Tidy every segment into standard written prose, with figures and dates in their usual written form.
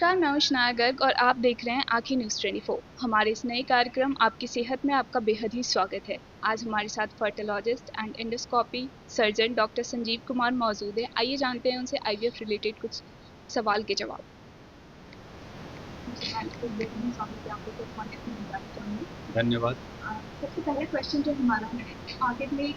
नमस्कार, मैं उषना गर्ग और आप देख रहे हैं आँखें न्यूज़ 24। हमारे इस नए कार्यक्रम आपकी सेहत में आपका बेहद ही स्वागत है। आज हमारे साथ fertilologist and endoscopy surgeon doctor Sanjeev Kumar मौजूद है। आइए जानते हैं उनसे आईवीएफ रिलेटेड कुछ सवाल के जवाब। धन्यवाद। सबसे पहला क्वेश्चन जो हमारा है, मार्केट में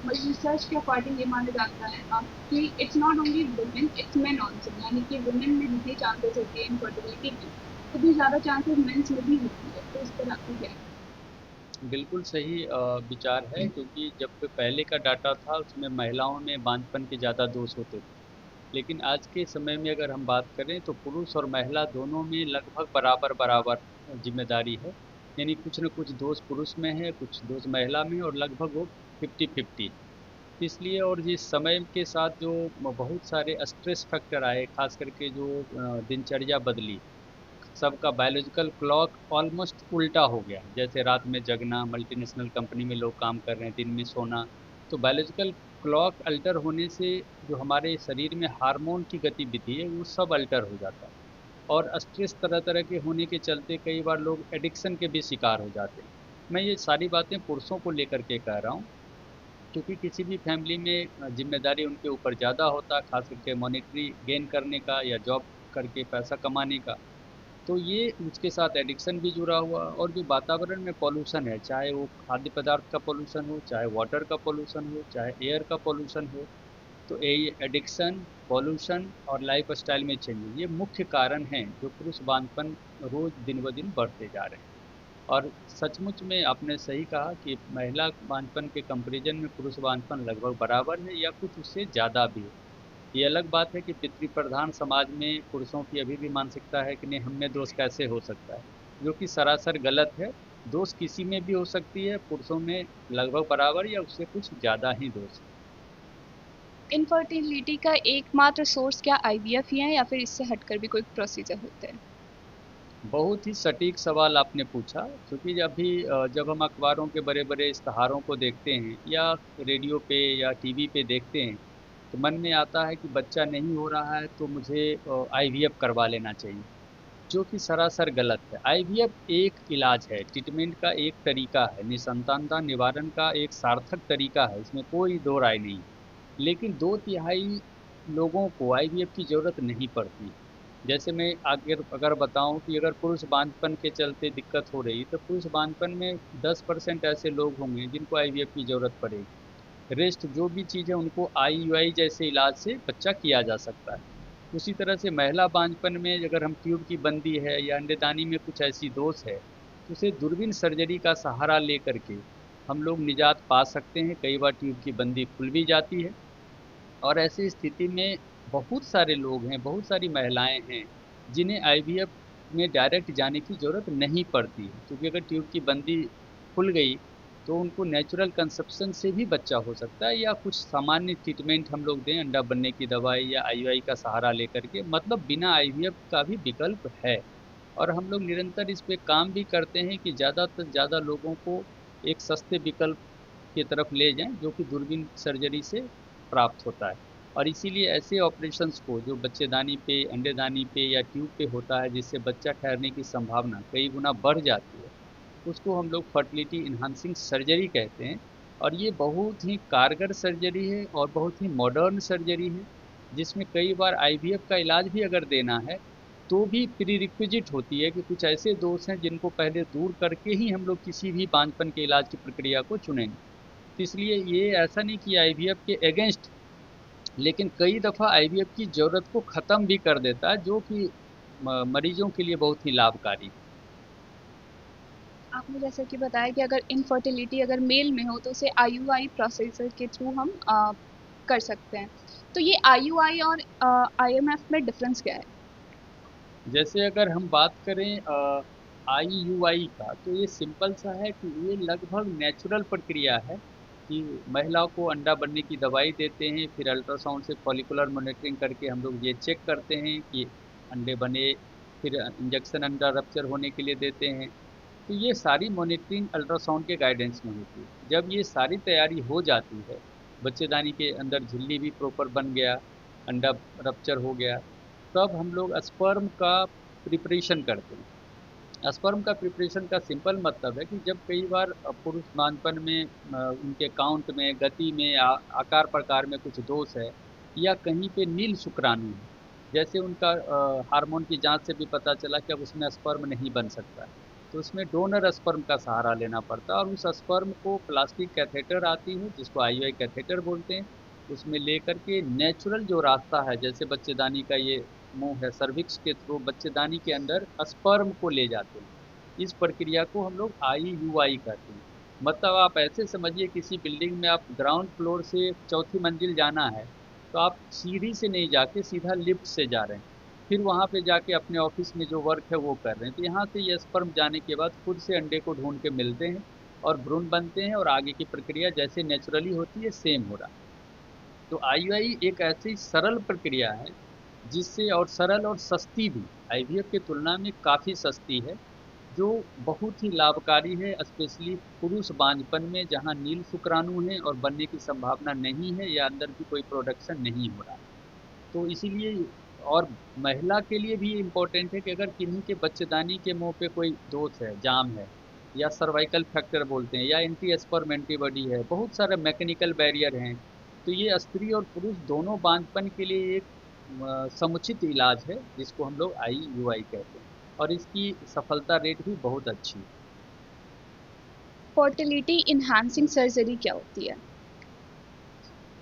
रिसर्च के अकॉर्डिंग ये माना जाता है कि it's not only women, it's main also, यानी कि वुमेन में जितनी चांसेस होती है इनफर्टिलिटी की, उतनी ज़्यादा चांसेस मेंस में भी होती है। तो इस पर आपको क्या है? बिल्कुल सही विचार है, क्योंकि जब पहले का डाटा था उसमें महिलाओं में बांझपन के ज़्यादा दोष होते थे। लेकिन आज के समय में अगर हम बात करें तो पुरुष और महिला दोनों में लगभग बराबर बराबर जिम्मेदारी है। यानी कुछ न कुछ दोष पुरुष में है, कुछ दोष महिला में, और लगभग वो 50-50। इसलिए और जिस समय के साथ जो बहुत सारे स्ट्रेस फैक्टर आए, खास करके जो दिनचर्या बदली, सबका बायोलॉजिकल क्लॉक ऑलमोस्ट उल्टा हो गया। जैसे रात में जगना, मल्टीनेशनल कंपनी में लोग काम कर रहे हैं, दिन में सोना। तो बायोलॉजिकल क्लॉक अल्टर होने से जो हमारे शरीर में हार्मोन की गतिविधि है वो सब अल्टर हो जाता है। और स्ट्रेस तरह तरह के होने के चलते कई बार लोग एडिक्शन के भी शिकार हो जाते हैं। मैं ये सारी बातें पुरुषों को लेकर के कह रहा हूँ, क्योंकि किसी भी फैमिली में जिम्मेदारी उनके ऊपर ज़्यादा होता है, खास करके मॉनेटरी गेन करने का या जॉब करके पैसा कमाने का। तो ये उसके साथ एडिक्शन भी जुड़ा हुआ, और जो वातावरण में पॉल्यूशन है, चाहे वो खाद्य पदार्थ का पॉल्यूशन हो, चाहे वाटर का पॉल्यूशन हो, चाहे एयर का पॉल्यूशन हो, तो ये एडिक्शन, पॉल्यूशन और लाइफ स्टाइल में चेंजेस ये मुख्य कारण हैं जो पुरुष बांझपन रोज दिन ब दिन बढ़ते जा रहे हैं। और सचमुच में आपने सही कहा कि महिला बांझपन के कंपैरिजन में पुरुष बांझपन लगभग बराबर है या कुछ उससे ज़्यादा भी है। ये अलग बात है कि पितृ प्रधान समाज में पुरुषों की अभी भी मानसिकता है कि नहीं, हम में दोष कैसे हो सकता है, जो कि सरासर गलत है। दोष किसी में भी हो सकती है, पुरुषों में लगभग बराबर या उससे कुछ ज़्यादा ही दोष है। इनफर्टिलिटी का एकमात्र सोर्स क्या आईवीएफ ही है या फिर इससे हटकर भी कोई प्रोसीजर होते हैं? बहुत ही सटीक सवाल आपने पूछा, क्योंकि जब हम अखबारों के बड़े बड़े इश्तहारों को देखते हैं या रेडियो पे या टीवी पे देखते हैं, तो मन में आता है कि बच्चा नहीं हो रहा है तो मुझे आईवीएफ करवा लेना चाहिए, जो कि सरासर गलत है। आईवीएफ एक इलाज है, ट्रीटमेंट का एक तरीका है, निसंतानता निवारण का एक सार्थक तरीका है, इसमें कोई दो राय नहीं। लेकिन दो तिहाई लोगों को आईवीएफ की ज़रूरत नहीं पड़ती। जैसे मैं अगर बताऊं कि अगर पुरुष बांझपन के चलते दिक्कत हो रही, तो पुरुष बांझपन में 10% ऐसे लोग होंगे जिनको आईवीएफ की ज़रूरत पड़ेगी। रेस्ट जो भी चीज़ है उनको आईयूआई जैसे इलाज से बच्चा किया जा सकता है। उसी तरह से महिला बांझपन में अगर हम ट्यूब की बंदी है या अंडेदानी में कुछ ऐसी दोष है, तो उसे दूरबीन सर्जरी का सहारा लेकर के हम लोग निजात पा सकते हैं। कई बार ट्यूब की बंदी खुल भी जाती है। और ऐसी स्थिति में बहुत सारे लोग हैं, बहुत सारी महिलाएं हैं जिन्हें आईवीएफ में डायरेक्ट जाने की ज़रूरत नहीं पड़ती है, क्योंकि अगर ट्यूब की बंदी खुल गई तो उनको नेचुरल कंसेप्शन से भी बच्चा हो सकता है, या कुछ सामान्य ट्रीटमेंट हम लोग दें, अंडा बनने की दवाई या आईयूआई का सहारा लेकर के, मतलब बिना आईवीएफ का भी विकल्प है। और हम लोग निरंतर इस पे काम भी करते हैं कि ज़्यादा से ज़्यादा लोगों को एक सस्ते विकल्प की तरफ ले जाएं, जो कि दूरबीन सर्जरी से प्राप्त होता है। और इसीलिए ऐसे ऑपरेशंस को जो बच्चेदानी पे, अंडेदानी पे या ट्यूब पे होता है, जिससे बच्चा ठहरने की संभावना कई गुना बढ़ जाती है, उसको हम लोग फर्टिलिटी इन्हांसिंग सर्जरी कहते हैं। और ये बहुत ही कारगर सर्जरी है और बहुत ही मॉडर्न सर्जरी है, जिसमें कई बार आईवीएफ का इलाज भी अगर देना है तो भी प्री रिक्विजिट होती है कि कुछ ऐसे दोष हैं जिनको पहले दूर करके ही हम लोग किसी भी बांझपन के इलाज की प्रक्रिया को चुनेंगे। तो इसलिए ये ऐसा नहीं कि आईवीएफ के अगेंस्ट, लेकिन कई दफ़ा आईवीएफ की ज़रूरत को ख़त्म भी कर देता है, जो कि मरीजों के लिए बहुत ही लाभकारी है। आपने जैसे कि बताया कि अगर इनफर्टिलिटी अगर मेल में हो तो उसे आईयूआई प्रोसीजर के थ्रू हम कर सकते हैं। तो ये आईयूआई और आईएमएफ में डिफरेंस क्या है? जैसे अगर हम बात करें आईयूआई का, तो ये सिंपल सा है कि ये लगभग नेचुरल प्रक्रिया है कि महिला को अंडा बनने की दवाई देते हैं, फिर अल्ट्रासाउंड से फॉलिकुलर मॉनिटरिंग करके हम लोग ये चेक करते हैं कि अंडे बने, फिर इंजेक्शन अंडा रप्चर होने के लिए देते हैं। तो ये सारी मॉनिटरिंग अल्ट्रासाउंड के गाइडेंस में होती है। जब ये सारी तैयारी हो जाती है, बच्चेदानी के अंदर झिल्ली भी प्रॉपर बन गया, अंडा रप्चर हो गया, तब हम लोग स्पर्म का प्रिपरेशन करते हैं। स्पर्म का प्रिपरेशन का सिंपल मतलब है कि जब कई बार पुरुष बांझपन में उनके काउंट में, गति में, आकार प्रकार में कुछ दोष है, या कहीं पे नील शुक्राणु है, जैसे उनका हार्मोन की जांच से भी पता चला कि अब उसमें स्पर्म नहीं बन सकता है, तो उसमें डोनर स्पर्म का सहारा लेना पड़ता है, और उस स्पर्म को प्लास्टिक कैथेटर आती है जिसको आईयूआई कैथेटर बोलते हैं, उसमें लेकर के नेचुरल जो रास्ता है, जैसे बच्चेदानी का ये मुंह है, सर्विक्स के थ्रू बच्चेदानी के अंदर स्पर्म को ले जाते हैं। इस प्रक्रिया को हम लोग आईयूआई कहते हैं। मतलब आप ऐसे समझिए, किसी बिल्डिंग में आप ग्राउंड फ्लोर से चौथी मंजिल जाना है, तो आप सीढ़ी से नहीं जाके सीधा लिफ्ट से जा रहे हैं, फिर वहाँ पे जाके अपने ऑफिस में जो वर्क है वो कर रहे हैं। तो यहाँ से ये स्पर्म जाने के बाद खुद से अंडे को ढूंढ के मिलते हैं और भ्रूण बनते हैं, और आगे की प्रक्रिया जैसे नेचुरली होती है सेम हो रहा है। तो आईयूआई एक ऐसी सरल प्रक्रिया है जिससे, और सरल और सस्ती भी, आईवीएफ की तुलना में काफ़ी सस्ती है, जो बहुत ही लाभकारी है, स्पेशली पुरुष बांझपन में जहां नील शुक्राणु है और बनने की संभावना नहीं है या अंदर भी कोई प्रोडक्शन नहीं हो रहा है। तो इसीलिए, और महिला के लिए भी इम्पोर्टेंट है कि अगर किन्हीं के बच्चेदानी के मुंह पे कोई दोष है, जाम है, या सर्वाइकल फैक्टर बोलते हैं, या एंटी स्पर्म एंटीबॉडी है, बहुत सारे मैकेनिकल बैरियर हैं, तो ये स्त्री और पुरुष दोनों बांझपन के लिए एक समुचित इलाज है जिसको हम लोग आईयूआई कहते हैं, और इसकी सफलता रेट भी बहुत अच्छी है। फर्टिलिटी इन्हांसिंग सर्जरी क्या होती है?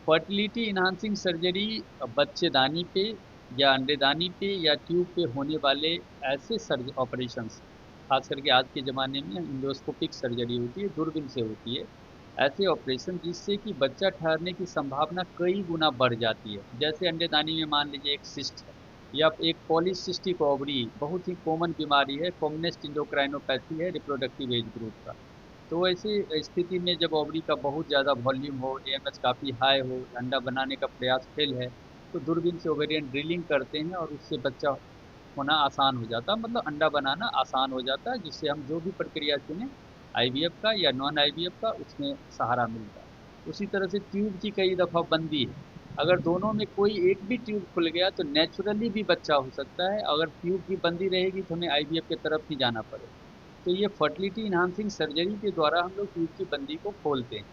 फर्टिलिटी इन्हांसिंग सर्जरी बच्चेदानी पे या अंडेदानी पे या ट्यूब पे होने वाले ऐसे सर्ज ऑपरेशंस, खास करके आज के ज़माने में इंडोस्कोपिक सर्जरी होती है, दूरबीन से होती है, ऐसे ऑपरेशन जिससे कि बच्चा ठहरने की संभावना कई गुना बढ़ जाती है। जैसे अंडेदानी में मान लीजिए एक सिस्ट है, या एक पॉलीसिस्टिक ओवरी, बहुत ही कॉमन बीमारी है, कॉमनेस्ट इंडोक्राइनोपैथी है रिप्रोडक्टिव एज ग्रुप का। तो ऐसी स्थिति में जब ओवरी का बहुत ज़्यादा वॉल्यूम हो, एएमएच काफ़ी हाई हो, अंडा बनाने का प्रयास फेल है, तो दूरबीन से ओवेरियन ड्रिलिंग करते हैं और उससे बच्चा होना आसान हो जाता है, मतलब अंडा बनाना आसान हो जाता है, जिससे हम जो भी प्रक्रिया चुनें, आईवीएफ का या नॉन आईवीएफ का, उसमें सहारा मिलता है। उसी तरह से ट्यूब की कई दफ़ा बंदी है, अगर दोनों में कोई एक भी ट्यूब खुल गया तो नेचुरली भी बच्चा हो सकता है, अगर ट्यूब की बंदी रहेगी तो हमें आईवीएफ की तरफ ही जाना पड़ेगा। तो ये फर्टिलिटी इन्हांसिंग सर्जरी के द्वारा हम लोग ट्यूब की बंदी को खोलते हैं,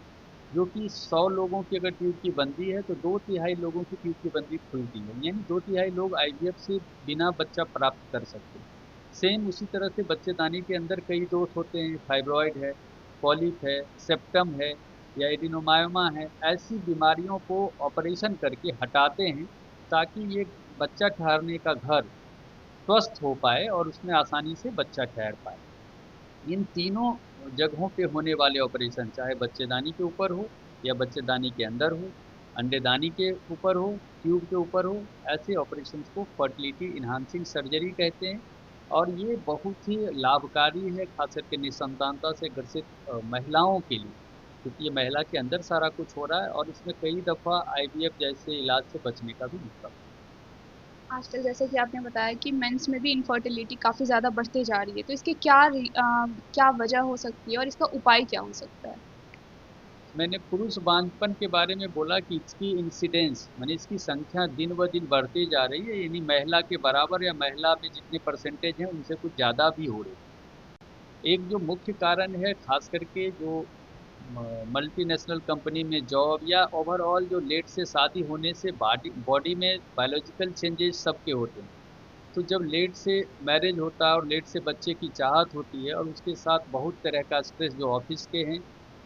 जो कि 100 लोगों की अगर ट्यूब की बंदी है तो 2/3 लोगों की ट्यूब की बंदी खुलती है, यानी 2/3 लोग आईवीएफ से बिना बच्चा प्राप्त कर सकते हैं। सेम उसी तरह से बच्चेदानी के अंदर कई दोष होते हैं, फाइब्रॉयड है, पॉलिप है, सेप्टम है, या एडिनोमायोमा है, ऐसी बीमारियों को ऑपरेशन करके हटाते हैं, ताकि ये बच्चा ठहरने का घर स्वस्थ हो पाए और उसमें आसानी से बच्चा ठहर पाए। इन तीनों जगहों पे होने वाले ऑपरेशन, चाहे बच्चेदानी के ऊपर हो या बच्चेदानी के अंदर हो, अंडेदानी के ऊपर हो, ट्यूब के ऊपर हो, ऐसे ऑपरेशंस को फर्टिलिटी इन्हांसिंग सर्जरी कहते हैं। और ये बहुत ही लाभकारी है, खास करके निसंतानता से ग्रसित महिलाओं के लिए, क्योंकि ये महिला के अंदर सारा कुछ हो रहा है, और इसमें कई दफ़ा आईवीएफ जैसे इलाज से बचने का भी मौका। आजकल जैसे कि आपने बताया कि मेंस में भी इनफर्टिलिटी काफ़ी ज़्यादा बढ़ती जा रही है, तो इसकी क्या वजह हो सकती है और इसका उपाय क्या हो सकता है? मैंने पुरुष बांझपन के बारे में बोला कि इसकी इंसिडेंस, मानी इसकी संख्या दिन ब दिन बढ़ती जा रही है, यानी महिला के बराबर या महिला में जितने परसेंटेज हैं उनसे कुछ ज़्यादा भी हो रही है। एक जो मुख्य कारण है, खास करके जो मल्टीनेशनल कंपनी में जॉब, या ओवरऑल जो लेट से शादी होने से बॉडी बॉडी में बायोलॉजिकल चेंजेस सबके होते हैं। तो जब लेट से मैरिज होता है और लेट से बच्चे की चाहत होती है, और उसके साथ बहुत तरह का स्ट्रेस जो ऑफिस के हैं,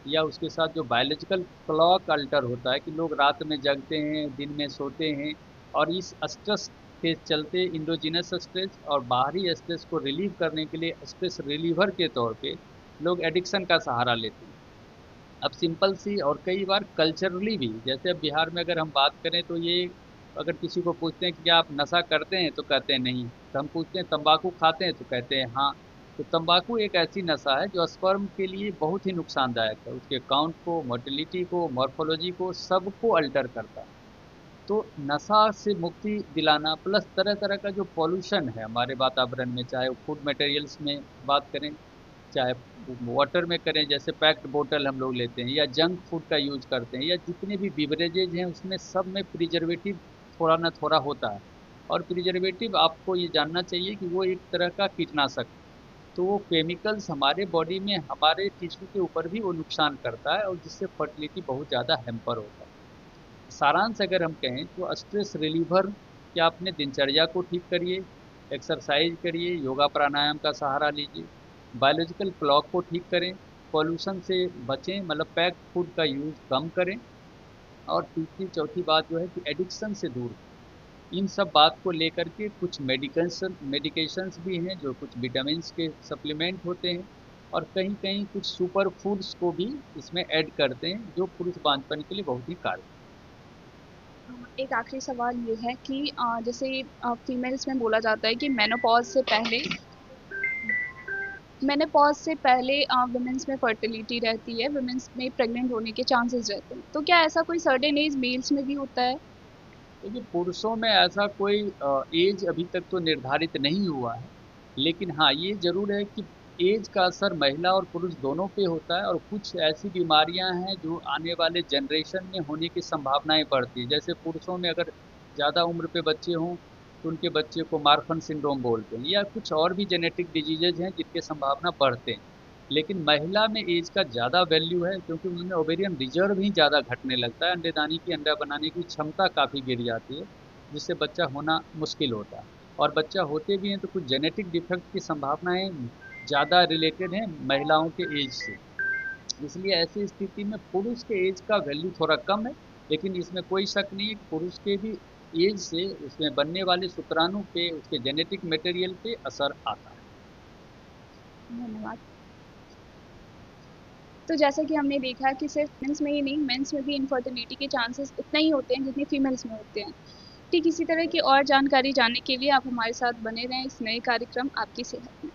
या उसके साथ जो बायोलॉजिकल क्लॉक अल्टर होता है कि लोग रात में जगते हैं, दिन में सोते हैं, और इस स्ट्रेस के चलते इंडोजिनस स्ट्रेस और बाहरी स्ट्रेस को रिलीव करने के लिए स्ट्रेस रिलीवर के तौर पे लोग एडिक्शन का सहारा लेते हैं। अब सिंपल सी, और कई बार कल्चरली भी, जैसे अब बिहार में अगर हम बात करें तो ये, अगर किसी को पूछते हैं कि क्या आप नशा करते हैं तो कहते हैं नहीं, तो हम पूछते हैं तंबाकू खाते हैं तो कहते हैं हाँ। तो तंबाकू एक ऐसी नशा है जो स्पर्म के लिए बहुत ही नुकसानदायक है, उसके काउंट को, मोटिलिटी को, मॉर्फोलॉजी को, सबको अल्टर करता है। तो नशा से मुक्ति दिलाना, प्लस तरह तरह का जो पॉल्यूशन है हमारे वातावरण में, चाहे वो फूड मटेरियल्स में बात करें, चाहे वाटर में करें, जैसे पैक्ड बोतल हम लोग लेते हैं, या जंक फूड का यूज करते हैं, या जितने भी बिवरेजेज हैं उसमें सब में प्रिजर्वेटिव थोड़ा ना थोड़ा होता है, और प्रिजर्वेटिव आपको ये जानना चाहिए कि वो एक तरह का कीटनाशक, तो वो केमिकल्स हमारे बॉडी में हमारे टिश्यू के ऊपर भी वो नुकसान करता है और जिससे फर्टिलिटी बहुत ज़्यादा हैम्पर होता है। सारांश अगर हम कहें तो स्ट्रेस रिलीवर कि आपने दिनचर्या को ठीक करिए, एक्सरसाइज करिए, योगा प्राणायाम का सहारा लीजिए, बायोलॉजिकल क्लॉक को ठीक करें, पॉल्यूशन से बचें, मतलब पैक्ड फूड का यूज़ कम करें, और तीसरी चौथी बात जो है कि एडिक्शन से दूर। इन सब बात को लेकर के कुछ मेडिकेशंस भी हैं, जो कुछ विटामिन्स के सप्लीमेंट होते हैं, और कहीं कहीं कुछ सुपर फूड्स को भी इसमें ऐड करते हैं जो पुरुष बांझपन के लिए बहुत ही कारगर। एक आखिरी सवाल ये है कि जैसे फीमेल्स में बोला जाता है कि मेनोपॉज से पहले वुमेन्स में फर्टिलिटी रहती है, वुमेन्स में प्रेग्नेंट होने के चांसेस रहते हैं, तो क्या ऐसा कोई सर्टेन एज मेल्स में भी होता है? देखिए, पुरुषों में ऐसा कोई एज अभी तक तो निर्धारित नहीं हुआ है, लेकिन हाँ ये जरूर है कि एज का असर महिला और पुरुष दोनों पे होता है, और कुछ ऐसी बीमारियां हैं जो आने वाले जनरेशन में होने की संभावनाएं बढ़ती है। जैसे पुरुषों में अगर ज़्यादा उम्र पे बच्चे हों तो उनके बच्चे को मार्फन सिंड्रोम बोलते हैं, या कुछ और भी जेनेटिक डिजीजेज हैं जिनके संभावना बढ़ते हैं। लेकिन महिला में एज का ज़्यादा वैल्यू है, क्योंकि उनमें ओवेरियन रिजर्व ही ज़्यादा घटने लगता है, अंडेदानी की अंडा बनाने की क्षमता काफ़ी गिर जाती है, जिससे बच्चा होना मुश्किल होता है। और बच्चा होते भी हैं तो कुछ जेनेटिक डिफेक्ट की संभावनाएं ज़्यादा रिलेटेड हैं महिलाओं के एज से। इसलिए ऐसी स्थिति में पुरुष के एज का वैल्यू थोड़ा कम है, लेकिन इसमें कोई शक नहीं है कि पुरुष के भी एज से उसमें बनने वाले शुक्राणु पे, उसके जेनेटिक मटेरियल पे असर आता है। धन्यवाद। तो जैसा कि हमने देखा कि सिर्फ मेंस में ही नहीं, मेंस में भी इनफर्टिलिटी के चांसेस उतना ही होते हैं जितने फीमेल्स में होते हैं। ठीक इसी तरह की और जानकारी जानने के लिए आप हमारे साथ बने रहें इस नए कार्यक्रम आपकी सेहत में।